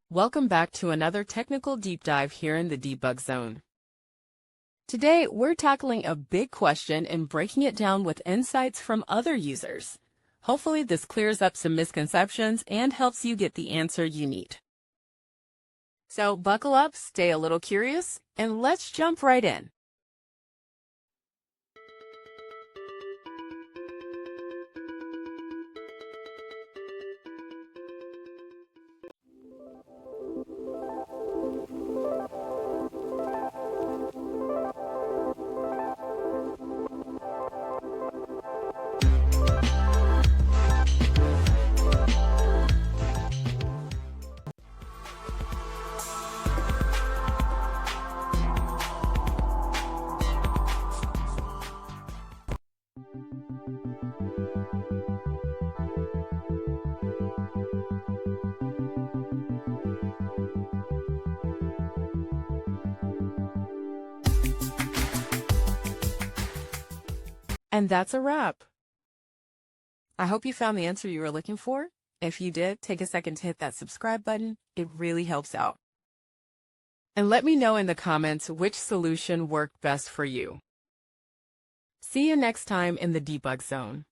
Welcome back to another technical deep dive here in the debug zone. Today, we're tackling a big question and breaking it down with insights from other users. Hopefully, this clears up some misconceptions and helps you get the answer you need. So buckle up, stay a little curious, and let's jump right in. And that's a wrap. I hope you found the answer you were looking for. If you did, take a second to hit that subscribe button. It really helps out. And let me know in the comments which solution worked best for you. See you next time in the debug zone.